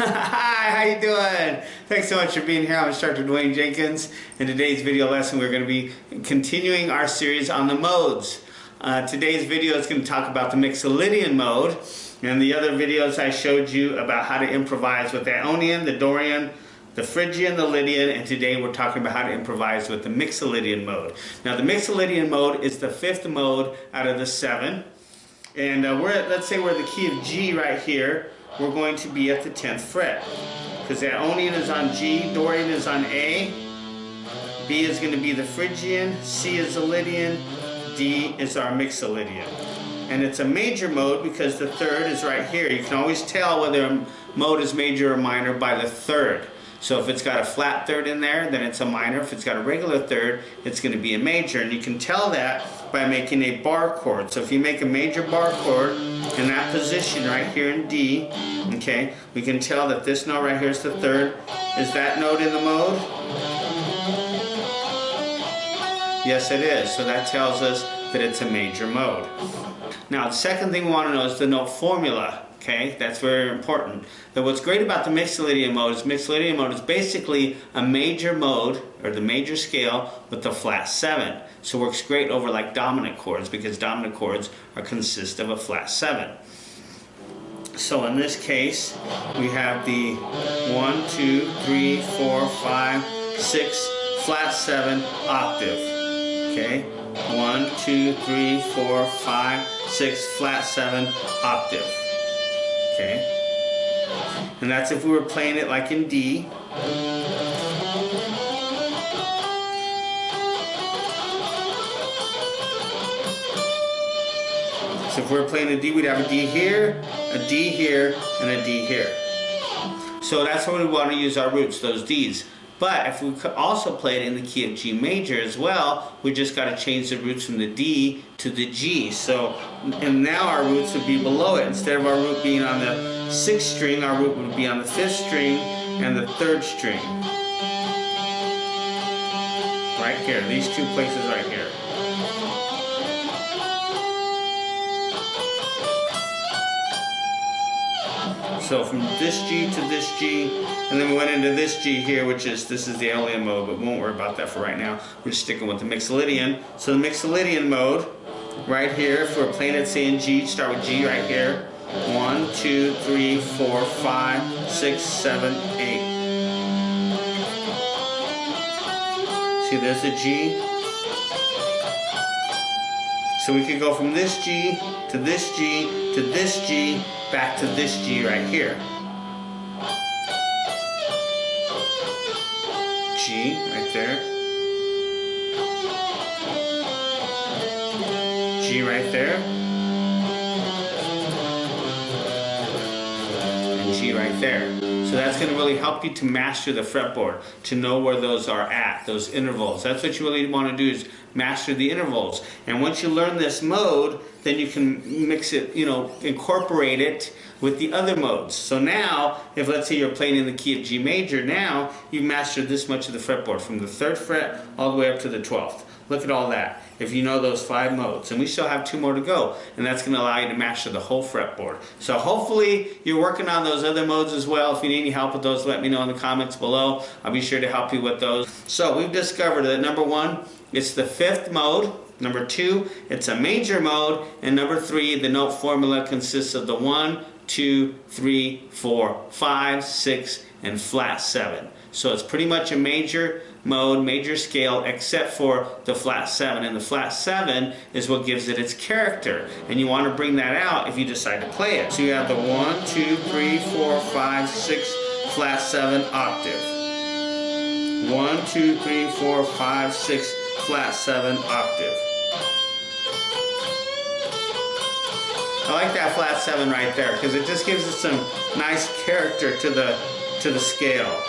Hi, how you doing? Thanks so much for being here. I'm instructor Dwayne Jenkins. In today's video lesson, we're going to be continuing our series on the modes. Today's video is going to talk about the Mixolydian mode, and the other videos I showed you about how to improvise with the Ionian, the Dorian, the Phrygian, the Lydian, and today we're talking about how to improvise with the Mixolydian mode. Now, the Mixolydian mode is the fifth mode out of the seven, and let's say we're at the key of G right here. We're going to be at the 10th fret because the Ionian is on G, Dorian is on A, B is going to be the Phrygian, C is the Lydian, D is our Mixolydian. And it's a major mode because the third is right here. You can always tell whether a mode is major or minor by the third. So if it's got a flat third in there, then it's a minor. If it's got a regular third, it's going to be a major. And you can tell that by making a bar chord. So if you make a major bar chord in that position right here in D, okay, we can tell that this note right here is the third. Is that note in the mode? Yes, it is. So that tells us that it's a major mode. Now, the second thing we want to know is the note formula. Okay, that's very important. But what's great about the Mixolydian mode is basically a major mode, or the major scale, with the flat 7. So it works great over like dominant chords, because dominant chords consist of a flat 7. So in this case, we have the 1, 2, 3, 4, 5, 6, flat 7 octave. Okay, 1, 2, 3, 4, 5, 6, flat 7 octave. Okay, and that's if we were playing it like in D. So if we were playing a D, we'd have a D here, a D here, and a D here. So that's where we want to use our roots, those Ds. But if we could also play it in the key of G major as well, we just got to change the roots from the D to the G. So, and now our roots would be below it. Instead of our root being on the 6th string, our root would be on the 5th string and the 3rd string. Right here, these two places right here. So from this G to this G, and then we went into this G here, this is the Ionian mode, but we won't worry about that for right now. We're just sticking with the Mixolydian. So the Mixolydian mode, right here, if we're playing it, say in G, start with G right here. 1, 2, 3, 4, 5, 6, 7, 8. See, there's the G. So we could go from this G to this G to this G, back to this G right here. G right there. G right there. And G right there. So that's going to really help you to master the fretboard, to know where those are at, those intervals. That's what you really want to do, is master the intervals. And once you learn this mode, then you can mix it, incorporate it with the other modes. So now, if let's say you're playing in the key of G major, now you've mastered this much of the fretboard, from the 3rd fret all the way up to the 12th. Look at all that, if you know those 5 modes. And we still have 2 more to go, and that's going to allow you to master the whole fretboard. So hopefully you're working on those other modes as well. If you need any help with those, let me know in the comments below. I'll be sure to help you with those. So we've discovered that number 1, it's the 5th mode. Number 2, it's a major mode. And number 3, the note formula consists of the 1, 2, 3, 4, 5, 6, and flat 7. So it's pretty much a major mode, major scale, except for the flat 7. And the flat 7 is what gives it its character. And you want to bring that out if you decide to play it. So you have the 1, 2, 3, 4, 5, 6, flat 7 octave. 1, 2, 3, 4, 5, 6, flat 7 octave. I like that flat 7 right there because it just gives it some nice character to the scale.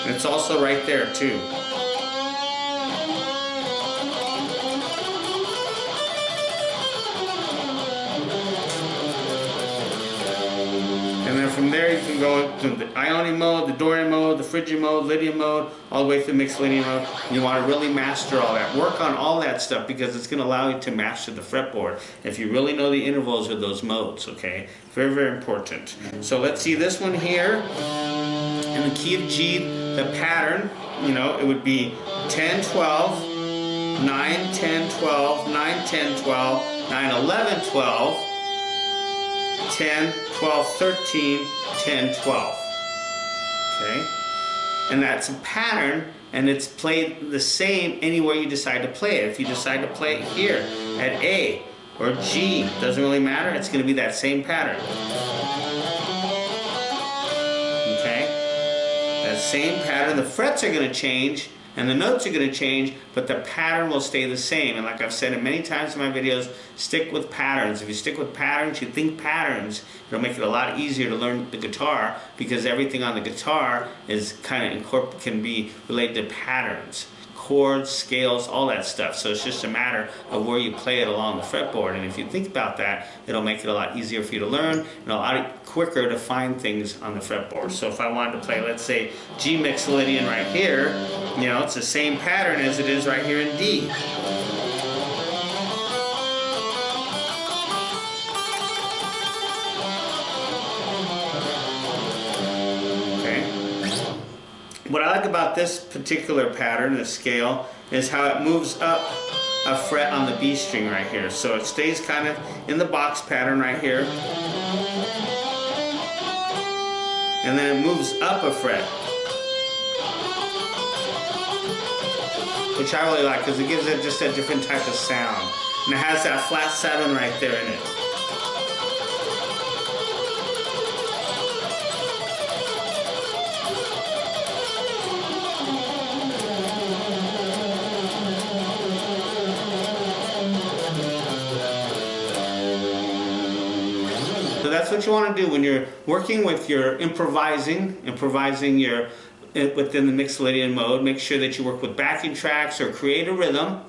And it's also right there too. And then from from there you can go to the Ionian mode, the Dorian mode, the Phrygian mode, Lydian mode, all the way through the Mixolydian mode. You want to really master all that. Work on all that stuff because it's going to allow you to master the fretboard if you really know the intervals of those modes, okay? Very, very important. So let's see this one here. In the key of G, the pattern, you know, it would be 10, 12, 9, 10, 12, 9, 10, 12, 9, 11, 12, 10, 12, 13, 10, 12. Okay? And that's a pattern, and it's played the same anywhere you decide to play it. If you decide to play it here at A or G, doesn't really matter, it's going to be that same pattern. Okay? That same pattern, the frets are going to change, and the notes are going to change, but the pattern will stay the same. And like I've said many times in my videos, stick with patterns. If you stick with patterns, you think patterns, it'll make it a lot easier to learn the guitar because everything on the guitar is kind of can be related to patterns. Chords, scales, all that stuff. So it's just a matter of where you play it along the fretboard. And if you think about that, it'll make it a lot easier for you to learn and a lot quicker to find things on the fretboard. So if I wanted to play, let's say, G Mixolydian right here, you know, it's the same pattern as it is right here in D. What I like about this particular pattern, the scale, is how it moves up a fret on the B string right here. So it stays kind of in the box pattern right here. And then it moves up a fret. Which I really like because it gives it just a different type of sound. And it has that flat 7 right there in it. So that's what you want to do when you're working with your improvising your within the Mixolydian mode. Make sure that you work with backing tracks or create a rhythm.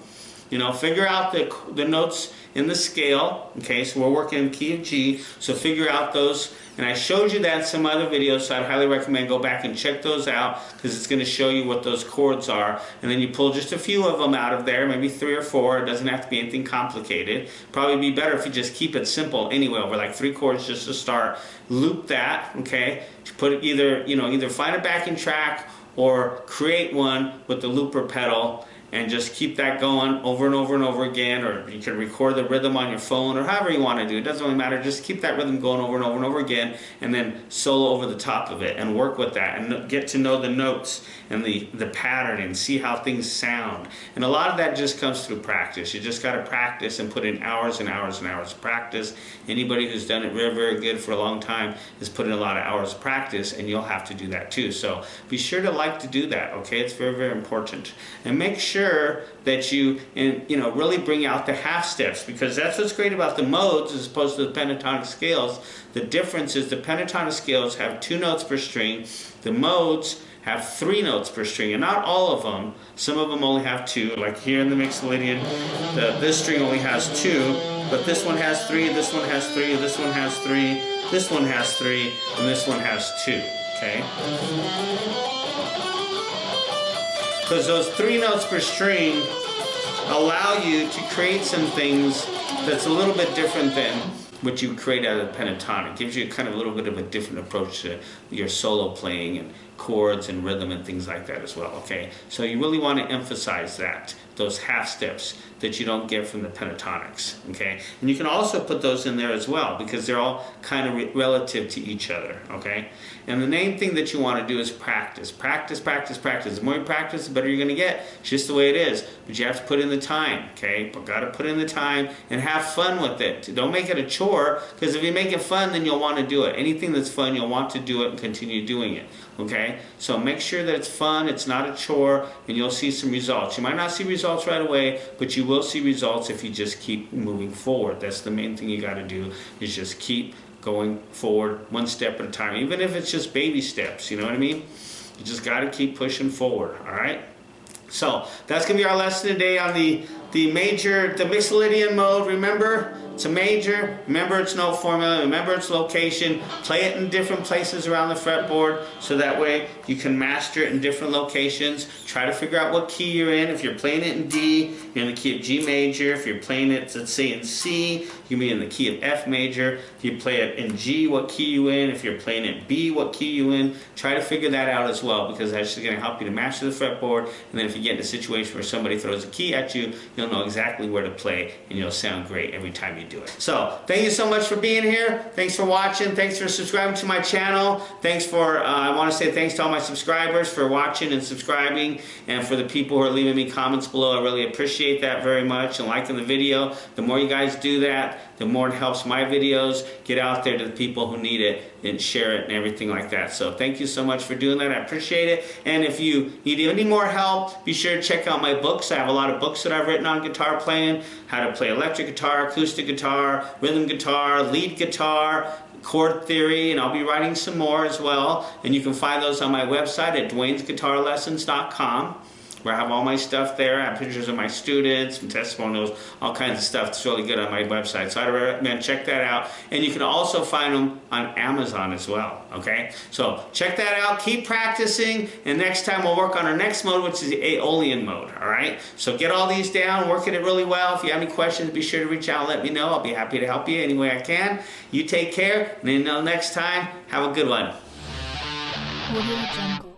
You know, figure out the notes in the scale. Okay, so we're working in key of G, so figure out those. And I showed you that in some other videos, so I'd highly recommend go back and check those out because it's going to show you what those chords are. And then you pull just a few of them out of there, maybe 3 or 4. It doesn't have to be anything complicated. Probably be better if you just keep it simple anyway, over like 3 chords just to start. Loop that, okay? Put it either find a backing track or create one with the looper pedal. And just keep that going over and over and over again, or you can record the rhythm on your phone, or however you want to do it. It doesn't really matter. Just keep that rhythm going over and over and over again, and then solo over the top of it, and work with that, and get to know the notes and the pattern, and see how things sound. And a lot of that just comes through practice. You just got to practice and put in hours and hours and hours of practice. Anybody who's done it very, very good for a long time has put in a lot of hours of practice, and you'll have to do that too. So be sure to like to do that. Okay, it's very, very important, and make sure that you really bring out the half steps, because that's what's great about the modes as opposed to the pentatonic scales. The difference is the pentatonic scales have 2 notes per string. The modes have 3 notes per string, and not all of them. Some of them only have 2, like here in the Mixolydian, this string only has 2, but this one has 3, this one has 3, this one has 3, this one has 3, and this one has 2, okay? Because those 3 notes per string allow you to create some things that's a little bit different than what you create out of the pentatonic. Gives you kind of a little bit of a different approach to your solo playing and chords and rhythm and things like that as well, okay? So you really want to emphasize that, those half steps that you don't get from the pentatonics, okay? And you can also put those in there as well because they're all kind of relative to each other, okay? And the main thing that you want to do is practice. Practice, practice, practice. The more you practice, the better you're going to get. It's just the way it is. But you have to put in the time, okay? But got to put in the time and have fun with it. Don't make it a chore, because if you make it fun, then you'll want to do it. Anything that's fun, you'll want to do it and continue doing it, okay? So make sure that it's fun, it's not a chore, and you'll see some results. You might not see results right away, but you will see results if you just keep moving forward. That's the main thing you got to do, is just keep going forward one step at a time, even if it's just baby steps, you know what I mean? You just got to keep pushing forward, all right? So that's going to be our lesson today on the Mixolydian mode. Remember, it's a major. Remember its note formula, remember its location, play it in different places around the fretboard so that way you can master it in different locations. Try to figure out what key you're in. If you're playing it in D, you're in the key of G major. If you're playing it, let's say, in C, you can be in the key of F major. If you play it in G, what key you in? If you're playing it B, what key you in? Try to figure that out as well, because that's just going to help you to master the fretboard. And then if you get in a situation where somebody throws a key at you, you'll know exactly where to play and you'll sound great every time you do it. So thank you so much for being here. Thanks for watching. Thanks for subscribing to my channel. Thanks for, I want to say thanks to all my subscribers for watching and subscribing, and for the people who are leaving me comments below. I really appreciate that very much, and liking the video. The more you guys do that, the more it helps my videos get out there to the people who need it, and share it and everything like that. So thank you so much for doing that. I appreciate it. And if you need any more help, be sure to check out my books. I have a lot of books that I've written on guitar playing, how to play electric guitar, acoustic guitar, rhythm guitar, lead guitar, chord theory, and I'll be writing some more as well. And you can find those on my website at dwaynesguitarlessons.com, where I have all my stuff there. I have pictures of my students and testimonials, all kinds of stuff. It's really good on my website. So I'd recommend check that out. And you can also find them on Amazon as well, okay? So check that out, keep practicing, and next time we'll work on our next mode, which is the Aeolian mode, all right? So get all these down, work at it really well. If you have any questions, be sure to reach out and let me know. I'll be happy to help you any way I can. You take care, and until next time, have a good one. Audio Jungle.